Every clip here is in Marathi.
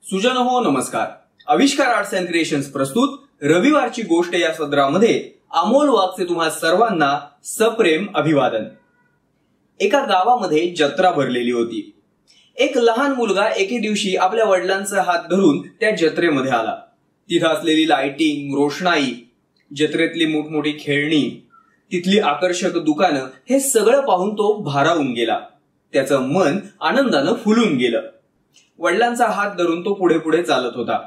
सुजन हो नमस्कार. आविष्कार आर्ट्स अँड क्रिएशन्स प्रस्तुत रविवारची गोष्ट या सदरामध्ये अमोल वाघचे तुम्हा सर्वांना सप्रेम अभिवादन. एका गावामध्ये जत्रा भरलेली होती. एक लहान मुलगा एके दिवशी आपल्या वडिलांचा हात धरून त्या जत्रेमध्ये आला. तिथं असलेली लाइटिंग, रोषणाई, जत्रेतली मोठमोठी खेळणी, तिथली आकर्षक दुकानं हे सगळं पाहून तो भारावून गेला. त्याचं मन आनंदानं फुलून गेलं. वडिलांचा हात धरून तो पुढे पुढे चालत होता.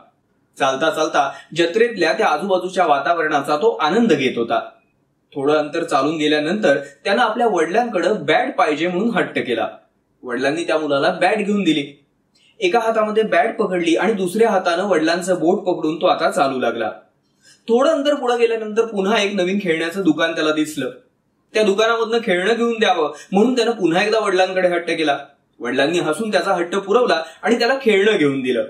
चालता चालता जत्रेतल्या त्या आजूबाजूच्या वातावरणाचा तो आनंद घेत होता. थोडं अंतर चालून गेल्यानंतर त्यानं आपल्या वडिलांकडे बॅट पाहिजे म्हणून हट्ट केला. वडिलांनी त्या मुलाला बॅट घेऊन दिली. एका हातामध्ये बॅट पकडली आणि दुसऱ्या हातानं वडिलांचं बोट पकडून तो आता चालू लागला. थोडं अंतर पुढे गेल्यानंतर पुन्हा एक नवीन खेळण्याचं दुकान त्याला दिसलं. त्या दुकानामधनं खेळणं घेऊन द्यावं म्हणून त्यानं पुन्हा एकदा वडिलांकडे हट्ट केला. वडिलांनी हसून त्याचा हट्ट पुरवला आणि त्याला खेळणं घेऊन दिलं.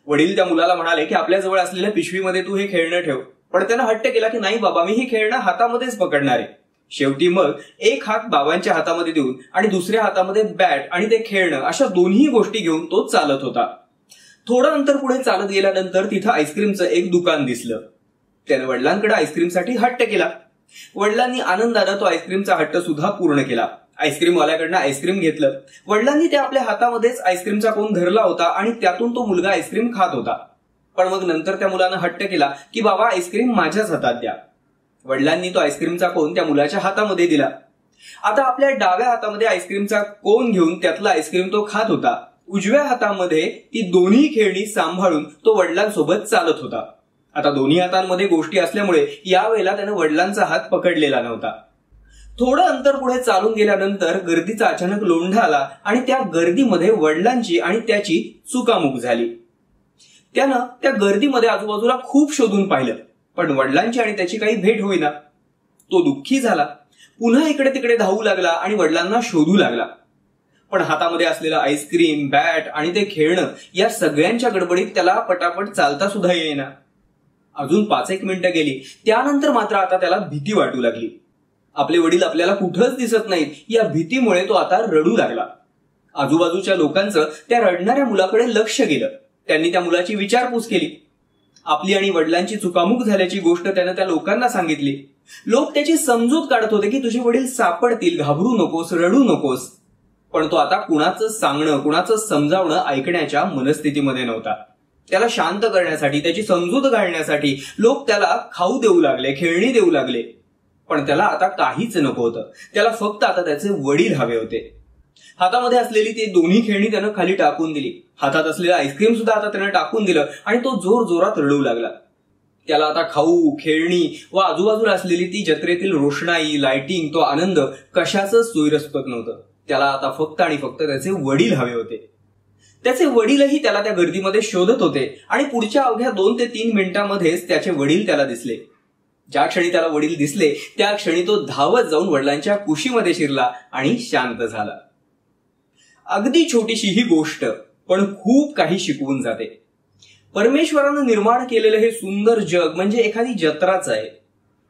वडील त्या मुलाला म्हणाले की आपल्याजवळ असलेल्या पिशवीमध्ये तू हे खेळणं ठेव. पण त्यानं हट्ट केला की नाही बाबा, मी हे खेळणं हातामध्येच पकडणार आहे. शेवटी मग एक हात बाबांच्या हातामध्ये देऊन आणि दुसऱ्या हातामध्ये बॅट आणि ते खेळणं अशा दोन्ही गोष्टी घेऊन तो चालत होता. थोडं अंतर पुढे चालत गेल्यानंतर तिथं आईस्क्रीमचं एक दुकान दिसलं. त्यानं वडिलांकडे आईस्क्रीमसाठी हट्ट केला. वडिलांनी आनंदानं तो आईस्क्रीमचा हट्ट सुद्धा पूर्ण केला. आईस्क्रीम वाल्याकडनं आईस्क्रीम घेतलं. वडिलांनी ते आपल्या हातामध्येच आईस्क्रीमचा कोन धरला होता आणि त्यातून तो मुलगा आईस्क्रीम खात होता. पण मग नंतर त्या मुलानं हट्ट केला की बाबा आईस्क्रीम माझ्याच हातात द्या. वडिलांनी तो आईस्क्रीमचा कोन त्या मुलाच्या हातामध्ये दिला. आता आपल्या डाव्या हातामध्ये आईस्क्रीमचा कोन घेऊन त्यातला आईस्क्रीम तो खात होता. उजव्या हातामध्ये ती दोन्ही खेळणी सांभाळून तो वडिलांसोबत चालत होता. आता दोन्ही हातांमध्ये गोष्टी असल्यामुळे यावेळेला त्यानं वडिलांचा हात पकडलेला नव्हता. थोडं अंतर पुढे चालून गेल्यानंतर गर्दीचा अचानक लोंढा आला आणि त्या गर्दीमध्ये वडिलांची आणि त्याची चुकामुक झाली. त्यानं त्या गर्दीमध्ये आजूबाजूला खूप शोधून पाहिलं, पण वडिलांची आणि त्याची काही भेट होईना. तो दुःखी झाला. पुन्हा इकडे तिकडे धावू लागला आणि वडिलांना शोधू लागला. पण हातामध्ये असलेलं आईस्क्रीम, बॅट आणि ते खेळणं या सगळ्यांच्या गडबडीत त्याला पटापट चालता सुद्धा येईना. अजून 5-1 मिनिटं गेली. त्यानंतर मात्र आता त्याला भीती वाटू लागली. आपले वडील आपल्याला कुठंच दिसत नाहीत या भीतीमुळे तो आता रडू लागला. आजूबाजूच्या लोकांचं त्या रडणाऱ्या मुलाकडे लक्ष गेलं. त्यांनी त्या मुलाची विचारपूस केली. आपली आणि वडिलांची चुकामुक झाल्याची गोष्ट त्यानं त्या लोकांना सांगितली. लोक त्याची समजूत काढत होते की तुझे वडील सापडतील, घाबरू नकोस, रडू नकोस. पण तो आता कुणाचं सांगणं, कुणाचं समजावणं ऐकण्याच्या मनस्थितीमध्ये नव्हता. त्याला शांत करण्यासाठी, त्याची समजूत घालण्यासाठी लोक त्याला खाऊ देऊ लागले, खेळणी देऊ लागले. पण त्याला आता काहीच नको होतं. त्याला फक्त आता त्याचे वडील हवे होते. हातामध्ये असलेली ती दोन्ही खेळणी त्यानं खाली टाकून दिली. हातात असलेलं आईस्क्रीम सुद्धा आता त्यानं टाकून दिलं आणि तो जोर जोरात रडू लागला. त्याला आता खाऊ, खेळणी व आजूबाजूला असलेली ती जत्रेतील रोषणाई, लाइटिंग, तो आनंद कशाच सोयीस्कर नव्हतं. त्याला आता फक्त आणि फक्त त्याचे वडील हवे होते. त्याचे वडीलही त्याला त्या गर्दीमध्ये शोधत होते आणि पुढच्या अवघ्या 2 ते 3 मिनिटांमध्येच त्याचे वडील त्याला दिसले. ज्या क्षणी त्याला वडील दिसले त्या क्षणी तो धावत जाऊन वडिलांच्या कुशीमध्ये शिरला आणि शांत झाला. अगदी छोटीशी ही गोष्ट पण खूप काही शिकवून जाते. परमेश्वरानं निर्माण केलेलं हे सुंदर जग म्हणजे एखादी जत्राच आहे.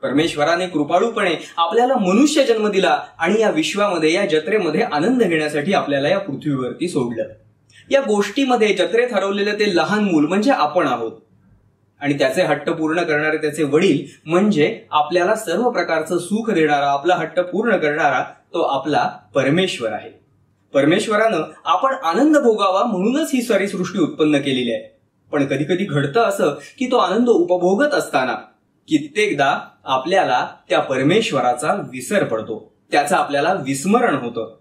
परमेश्वराने कृपाळूपणे आपल्याला मनुष्य जन्म दिला आणि या विश्वामध्ये, या जत्रेमध्ये आनंद घेण्यासाठी आपल्याला या पृथ्वीवरती सोडलं. या गोष्टीमध्ये जत्रेत हरवलेलं ते लहान मूल म्हणजे आपण आहोत आणि त्याचे हट्ट पूर्ण करणारे त्याचे वडील म्हणजे आपल्याला सर्व प्रकारचं सुख देणारा, आपला हट्ट पूर्ण करणारा तो आपला परमेश्वर आहे. परमेश्वरानं आपण आनंद भोगावा म्हणूनच ही सारी सृष्टी उत्पन्न केलेली आहे. पण कधी कधी घडतं असं की तो आनंद उपभोगत असताना कित्येकदा आपल्याला त्या परमेश्वराचा विसर पडतो, त्याचं आपल्याला विस्मरण होतं.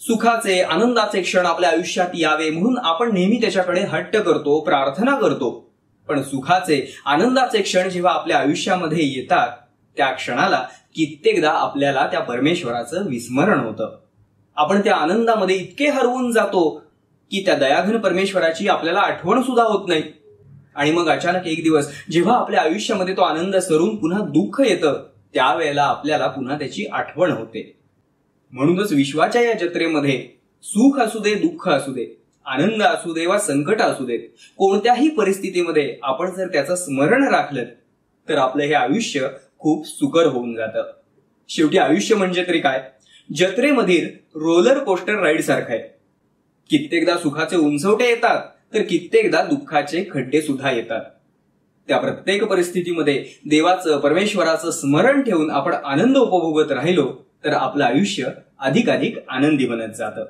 सुखाचे, आनंदाचे क्षण आपल्या आयुष्यात यावे म्हणून आपण नेहमी त्याच्याकडे हट्ट करतो, प्रार्थना करतो. पण सुखाचे, आनंदाचे क्षण जेव्हा आपल्या आयुष्यामध्ये येतात त्या क्षणाला कित्येकदा आपल्याला त्या परमेश्वराचं विस्मरण होतं. आपण त्या आनंदामध्ये इतके हरवून जातो की त्या दयाघन परमेश्वराची आपल्याला आठवण सुद्धा होत नाही. आणि मग अचानक एक दिवस जेव्हा आपल्या आयुष्यामध्ये तो आनंद सरून पुन्हा दुःख येतं त्यावेळेला आपल्याला पुन्हा त्याची आठवण होते. म्हणूनच विश्वाच्या या जत्रेमध्ये सुख असू दे, दुःख असू दे, आनंद असू दे वा संकट असू देत, कोणत्याही परिस्थितीमध्ये आपण जर त्याचं स्मरण राखलं तर आपलं हे आयुष्य खूप सुकर होऊन जातं. शेवटी आयुष्य म्हणजे तरी काय, जत्रेमधील रोलर कोस्टर राईड सारखं आहे. कित्येकदा सुखाचे उंचवटे येतात तर कित्येकदा दुःखाचे खड्डे सुद्धा येतात. त्या प्रत्येक परिस्थितीमध्ये देवाचं, परमेश्वराचं स्मरण ठेवून आपण आनंद उपभोगत राहिलो तर आपलं आयुष्य अधिकाधिक आनंदी बनत जातं.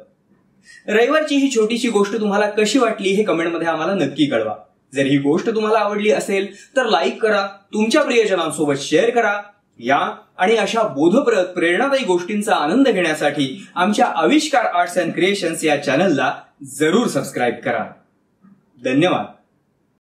रविवारची ही छोटीशी गोष्ट तुम्हाला कशी वाटली हे कमेंटमध्ये आम्हाला नक्की कळवा. जर ही गोष्ट तुम्हाला आवडली असेल तर लाईक करा, तुमच्या प्रियजनांसोबत शेअर करा. या आणि अशा बोधप्रद, प्रेरणादायी गोष्टींचा आनंद घेण्यासाठी आमच्या आविष्कार आर्ट्स अँड क्रिएशन्स या चॅनलला जरूर सबस्क्राईब करा. धन्यवाद.